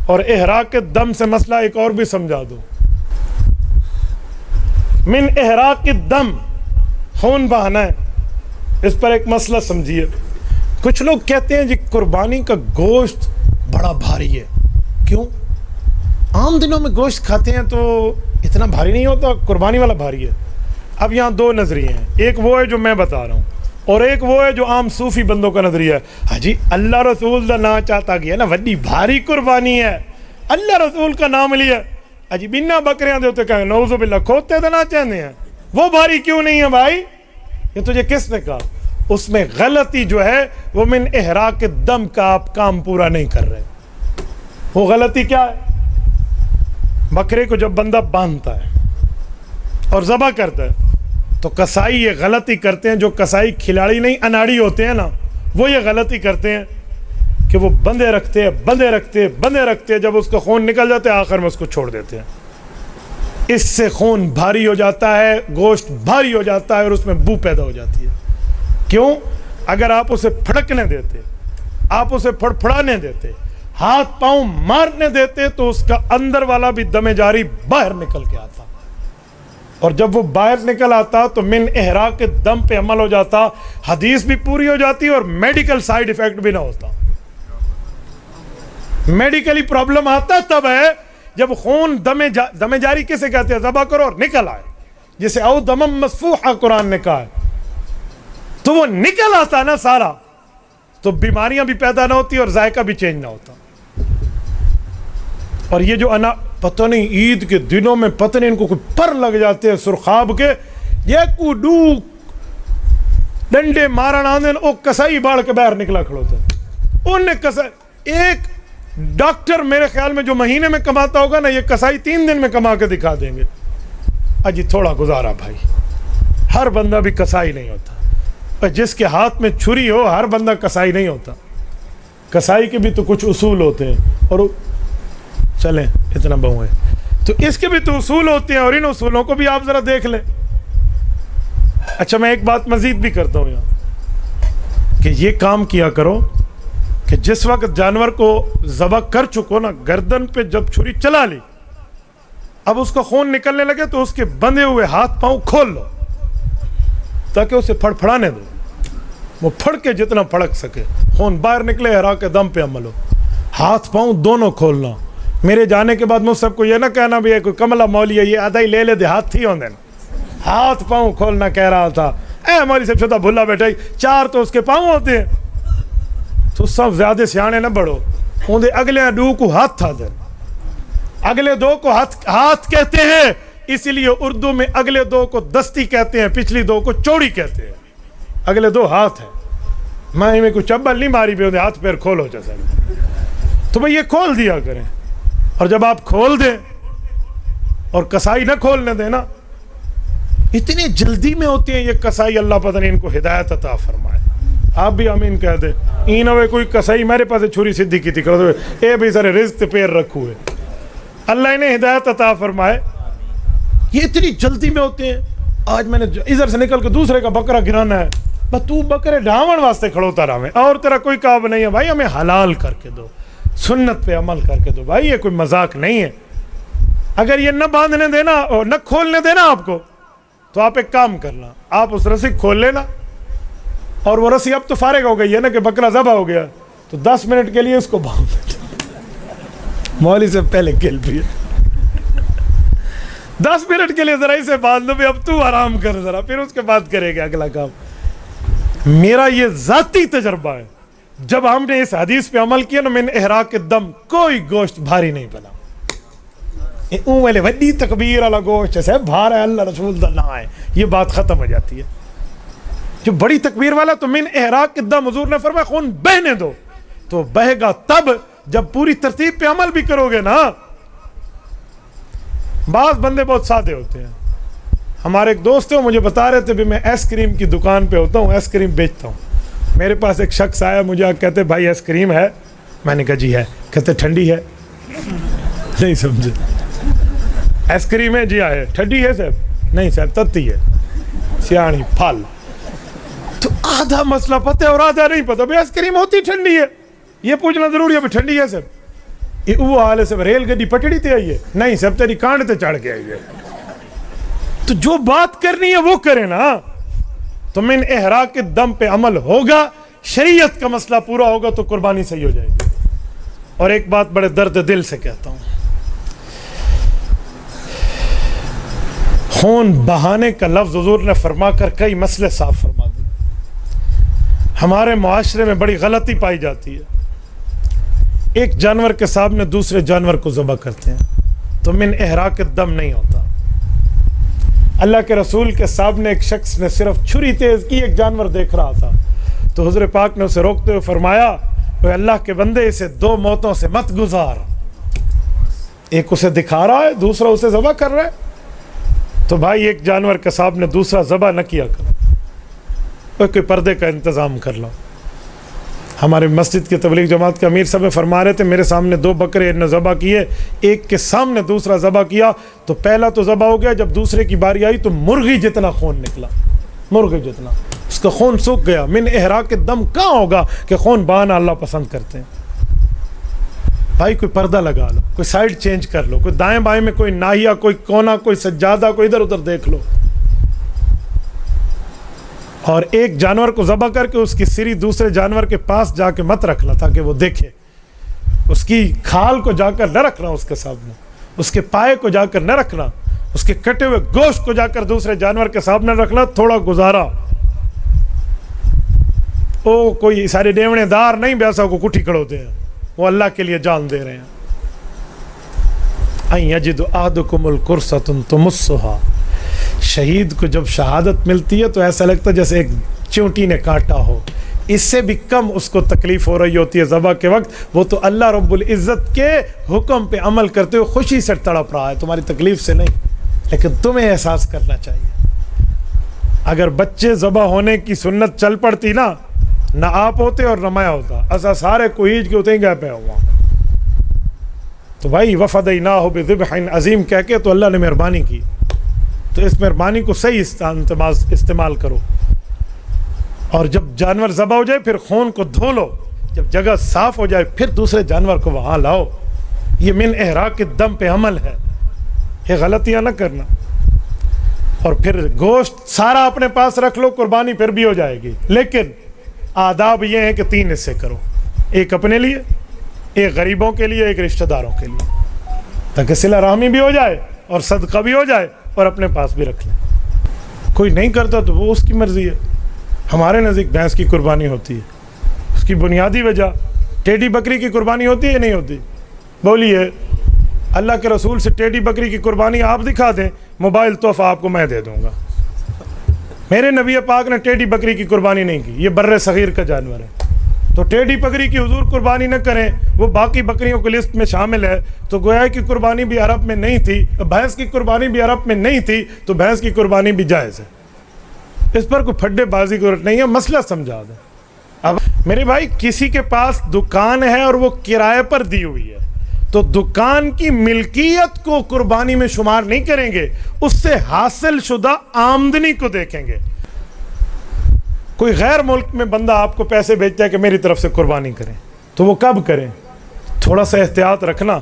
اور احراق الدم سے مسئلہ ایک اور بھی سمجھا دوں. من احراق الدم، خون بہانا ہے. اس پر ایک مسئلہ سمجھیے. کچھ لوگ کہتے ہیں جی قربانی کا گوشت بڑا بھاری ہے. کیوں؟ عام دنوں میں گوشت کھاتے ہیں تو اتنا بھاری نہیں ہوتا، قربانی والا بھاری ہے. اب یہاں دو نظریے ہیں، ایک وہ ہے جو میں بتا رہا ہوں اور ایک وہ ہے جو عام صوفی بندوں کا نظریہ ہے. ہاں جی اللہ رسول دا نام چاہتا گیا نا وڈی بھاری قربانی ہے، اللہ رسول کا نام لیا. جی بنا بکریاں دے ہوتے کہیں نعوذ باللہ کھوتے دینا چاہتے ہیں، وہ بھاری کیوں نہیں ہے بھائی؟ یہ تجھے کس نے کہا؟ اس میں غلطی جو ہے وہ من احراق الدم کا آپ کام پورا نہیں کر رہے. وہ غلطی کیا ہے؟ بکرے کو جب بندہ باندھتا ہے اور ذبح کرتا ہے تو کسائی یہ غلطی کرتے ہیں، جو کسائی کھلاڑی نہیں اناڑی ہوتے ہیں نا، وہ یہ غلطی کرتے ہیں کہ وہ بندے رکھتے جب اس کا خون نکل جاتا ہے آخر میں اس کو چھوڑ دیتے ہیں. اس سے خون بھاری ہو جاتا ہے، گوشت بھاری ہو جاتا ہے اور اس میں بو پیدا ہو جاتی ہے. کیوں؟ اگر آپ اسے پھڑکنے دیتے، آپ اسے پھڑپھڑانے دیتے، ہاتھ پاؤں مارنے دیتے تو اس کا اندر والا بھی دم جاری باہر نکل کے آتا، اور جب وہ باہر نکل آتا تو من احراق دم پہ عمل ہو جاتا، حدیث بھی پوری ہو جاتی اور میڈیکل سائیڈ ایفیکٹ بھی نہ ہوتا. میڈیکلی پرابلم آتا تب ہے جب خون دم جاری کسے کہتے ہیں؟ ذبح کرو اور نکل آئے، جسے او دمم مسفوحا قرآن نے کہا ہے. تو وہ نکل آتا نا سارا تو بیماریاں بھی پیدا نہ ہوتی اور ذائقہ بھی چینج نہ ہوتا. اور یہ جو پتہ نہیں عید کے دنوں میں پتہ نہیں ان کو کوئی پر لگ جاتے ہیں سرخاب کے، یہ کو ڈو ڈنڈے مارن آندن او کسائی باڑھ کے باہر نکلا کھڑوتا ہے. ان نے کسائی، ایک ڈاکٹر میرے خیال میں جو مہینے میں کماتا ہوگا نا، یہ کسائی 3 دن میں کما کے دکھا دیں گے. اجی تھوڑا گزارا بھائی، ہر بندہ بھی کسائی نہیں ہوتا، جس کے ہاتھ میں چھری ہو ہر بندہ کسائی نہیں ہوتا. کسائی کے بھی تو کچھ اصول ہوتے ہیں، اور چلیں اتنا بہو ہے تو اس کے بھی تو اصول ہوتے ہیں، اور ان اصولوں کو بھی آپ ذرا دیکھ لیں. اچھا میں ایک بات مزید بھی کرتا ہوں یہاں کہ یہ کام کیا کرو کہ جس وقت جانور کو ذبح کر چکو نا، گردن پہ جب چھری چلا لی، اب اس کا خون نکلنے لگے تو اس کے بندھے ہوئے ہاتھ پاؤں کھول لو تاکہ اسے پھڑپھڑانے دو. وہ پھڑ کے جتنا پھڑک سکے، خون باہر نکلے، احراق دم پہ عمل ہو. ہاتھ پاؤں دونوں کھولنا. میرے جانے کے بعد مجھ سب کو یہ نہ کہنا بھی کوئی کملا مولی ہے یہ آدھا ہی لے لے دے ہاتھ تھی ہوندے. ہاتھ پاؤں کھولنا کہہ رہا تھا. اے مولی صاحب چھوٹا بھلا بیٹھا ہی 4 تو اس کے پاؤں ہوتے ہیں، تو سب زیادہ سیانے نہ بڑھو. ہوندے اگلے 2 کو ہاتھ تھا دے، اگلے 2 کو ہاتھ کہتے ہیں، اسی لیے اردو میں اگلے 2 کو دستی کہتے ہیں، پچھلی 2 کو چوڑی کہتے ہیں. اگلے 2 ہاتھ ہیں. میں کوئی چبل نہیں ماری بھی ہوندے، ہاتھ پیر کھولو جیسا. تو بھئی یہ کھول دیا کریں، اور جب آپ کھول دیں اور کسائی نہ کھولنے دیں نا، اتنی جلدی میں ہوتے ہیں یہ کسائی، اللہ پتہ نہیں ان کو ہدایت عطا فرمائے. آپ بھی آمین کہہ دیں. این ہوئے کوئی کسائی میرے پاس چھری سدھی کی تھی کرو اے بھی سارے رزق پیر رکھو ہے، اللہ انہیں ہدایت عطا فرمائے. یہ اتنی جلدی میں ہوتے ہیں. آج میں نے ادھر سے نکل کے دوسرے کا بکرا گرانا ہے، بس تو بکرے ڈھاون واسطے کھڑوتا رہا میں، اور تیرا کوئی کام نہیں ہے. بھائی ہمیں حلال کر کے دو، سنت پہ عمل کر کے دو. بھائی یہ کوئی مذاق نہیں ہے. اگر یہ نہ باندھنے دینا اور نہ کھولنے دینا آپ کو، تو آپ ایک کام کرنا، آپ اس رسی کھول لینا، اور وہ رسی اب تو فارغ ہو گئی ہے نا کہ بکرا ذبح ہو گیا، تو 10 منٹ کے لیے اس کو باندھ مولوی سے پہلے کل بھی 10 منٹ کے لیے ذرا اسے باندھ دو بھی، اب تو آرام کر ذرا، پھر اس کے بعد کرے گا اگلا کام. میرا یہ ذاتی تجربہ ہے، جب ہم نے اس حدیث پہ عمل کیا نا، من احراق الدم، کوئی گوشت بھاری نہیں بنا. اون والے وڈی تکبیر والا گوشت سے بھار ہے، اللہ رسول دا نہ ہے، یہ بات ختم ہو جاتی ہے. جو بڑی تکبیر والا تو من احراق الدم، حضور نے فرمایا خون بہنے دو. تو بہے گا تب جب پوری ترتیب پہ عمل بھی کرو گے نا. بعض بندے بہت سادے ہوتے ہیں. ہمارے ایک دوست ہیں، مجھے بتا رہے تھے بھی میں آئس کریم کی دکان پہ ہوتا ہوں، آئس کریم بیچتا ہوں. میرے پاس ایک شخص آیا، مجھے کہتے بھائی آئس کریم ہے؟ میں نے کہا جی ہے. کہتے ٹھنڈی ہے؟ نہیں سمجھے. آئس کریم ہے؟ جی ہے. ٹھنڈی ہے صاحب؟ نہیں صاحب تتی ہے. سیاਣੀ پھل. تو آدھا مسئلہ پتہ ہے اور آدھا نہیں پتہ. بھائی آئس کریم ہوتی ٹھنڈی ہے، یہ پوچھنا ضروری ہے. ٹھنڈی ہے صاحب؟ یہ وہ حال ہے صاحب، ریل گڈی پٹڑی تے آئی ہے؟ نہیں صاحب تیری کانڈ تے چڑھ کے آئی ہے. تو جو بات کرنی ہے وہ کرے نا. تو من احراق الدم پہ عمل ہوگا, شریعت کا مسئلہ پورا ہوگا تو قربانی صحیح ہو جائے گی. اور ایک بات بڑے درد دل سے کہتا ہوں, خون بہانے کا لفظ حضور نے فرما کر کئی مسئلے صاف فرما دیے. ہمارے معاشرے میں بڑی غلطی پائی جاتی ہے, ایک جانور کے سامنے دوسرے جانور کو ذبح کرتے ہیں تو من احراق الدم نہیں ہوتا. اللہ کے رسول کے سامنے ایک شخص نے صرف چھری تیز کی, ایک جانور دیکھ رہا تھا, تو حضور پاک نے اسے روکتے ہوئے فرمایا, اے اللہ کے بندے, اسے دو موتوں سے مت گزار. ایک اسے دکھا رہا ہے, دوسرا اسے ذبح کر رہا ہے. تو بھائی ایک جانور کے سامنے دوسرا ذبح نہ کیا کرو, کوئی پردے کا انتظام کر لو. ہمارے مسجد کے تبلیغ جماعت کے امیر صاحب فرما رہے تھے, میرے سامنے 2 بکرے نے ذبح کیے, ایک کے سامنے دوسرا ذبح کیا تو پہلا تو ذبح ہو گیا, جب دوسرے کی باری آئی تو مرغی جتنا خون نکلا, مرغی جتنا, اس کا خون سوکھ گیا. من احراق الدم کہاں ہوگا کہ خون بہانا اللہ پسند کرتے ہیں. بھائی کوئی پردہ لگا لو, کوئی سائیڈ چینج کر لو, کوئی دائیں بائیں میں کوئی ناحیہ, کوئی کونا, کوئی سجادہ, کوئی ادھر ادھر دیکھ لو. اور ایک جانور کو ذبح کر کے اس کی سری دوسرے جانور کے پاس جا کے مت رکھنا تاکہ وہ دیکھے. اس کی کھال کو جا کر نہ رکھنا اس کے سامنے, اس کے پائے کو جا کر نہ رکھنا, اس کے کٹے ہوئے گوشت کو جا کر دوسرے جانور کے سامنے رکھنا. تھوڑا گزارا, او کوئی سارے ڈیونے دار نہیں بیسا کو کٹھی کھڑوتے ہیں, وہ اللہ کے لیے جان دے رہے ہیں. اَن یجد احدکم القرصۃ تمسھا, شہید کو جب شہادت ملتی ہے تو ایسا لگتا ہے جیسے ایک چونٹی نے کاٹا ہو, اس سے بھی کم اس کو تکلیف ہو رہی ہوتی ہے ذبح کے وقت. وہ تو اللہ رب العزت کے حکم پہ عمل کرتے ہوئے خوشی سے تڑپ رہا ہے, تمہاری تکلیف سے نہیں. لیکن تمہیں احساس کرنا چاہیے. اگر بچے ذبح ہونے کی سنت چل پڑتی نا, نہ آپ ہوتے اور نہ میں ہوتا, ایسا سارے کوہیج کے ہوتے ہی گئے پہ ہوا. تو بھائی وفدیناہ بذبح عظیم کہہ کے تو اللہ نے مہربانی کی, تو اس مہربانی کو صحیح استعمال کرو. اور جب جانور ذبح ہو جائے پھر خون کو دھو لو, جب جگہ صاف ہو جائے پھر دوسرے جانور کو وہاں لاؤ. یہ من احراق الدم پہ عمل ہے, یہ غلطیاں نہ کرنا. اور پھر گوشت سارا اپنے پاس رکھ لو, قربانی پھر بھی ہو جائے گی. لیکن آداب یہ ہیں کہ 3 حصے کرو, ایک اپنے لیے, ایک غریبوں کے لیے, ایک رشتہ داروں کے لیے, تاکہ صلہ رحمی بھی ہو جائے اور صدقہ بھی ہو جائے اور اپنے پاس بھی رکھ لیں. کوئی نہیں کرتا تو وہ اس کی مرضی ہے. ہمارے نزدیک بھینس کی قربانی ہوتی ہے, اس کی بنیادی وجہ ٹیڈی بکری کی قربانی ہوتی ہے یا نہیں ہوتی؟ بولیے. اللہ کے رسول سے ٹیڈی بکری کی قربانی آپ دکھا دیں, موبائل تحفہ آپ کو میں دے دوں گا. میرے نبی پاک نے ٹیڈی بکری کی قربانی نہیں کی, یہ بر صغیر کا جانور ہے. تو ٹیڈی بکری کی حضور قربانی نہ کریں, وہ باقی بکریوں کی لسٹ میں شامل ہے. تو گویا کی قربانی بھی عرب میں نہیں تھی, بھینس کی قربانی بھی عرب میں نہیں تھی, تو بھینس کی قربانی بھی جائز ہے. اس پر کوئی پھڈے بازی کی ضرورت نہیں ہے, مسئلہ سمجھا دیں. اب میرے بھائی کسی کے پاس دکان ہے اور وہ کرائے پر دی ہوئی ہے, تو دکان کی ملکیت کو قربانی میں شمار نہیں کریں گے, اس سے حاصل شدہ آمدنی کو دیکھیں گے. کوئی غیر ملک میں بندہ آپ کو پیسے بھیجتا ہے کہ میری طرف سے قربانی کریں, تو وہ کب کریں؟ تھوڑا سا احتیاط رکھنا.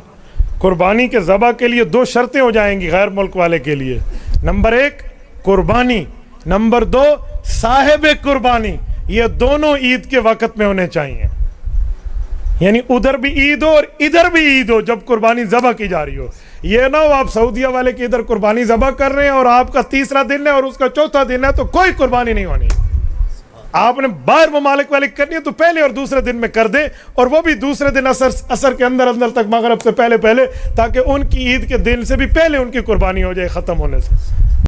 قربانی کے ذبح کے لیے 2 شرطیں ہو جائیں گی غیر ملک والے کے لیے. نمبر 1 قربانی, نمبر 2 صاحب قربانی. یہ دونوں عید کے وقت میں ہونے چاہیے, یعنی ادھر بھی عید ہو اور ادھر بھی عید ہو جب قربانی ذبح کی جا رہی ہو. یہ نہ ہو آپ سعودیہ والے کے ادھر قربانی ذبح کر رہے ہیں اور آپ کا 3را دن ہے اور اس کا 4تھا دن ہے, تو کوئی قربانی نہیں ہونی. آپ نے باہر ممالک والے کرنی ہے تو پہلے اور دوسرے دن میں کر دیں, اور وہ بھی دوسرے دن عصر کے اندر تک, مغرب سے پہلے, تاکہ ان کی عید کے دن سے بھی پہلے ان کی قربانی ہو جائے ختم ہونے سے.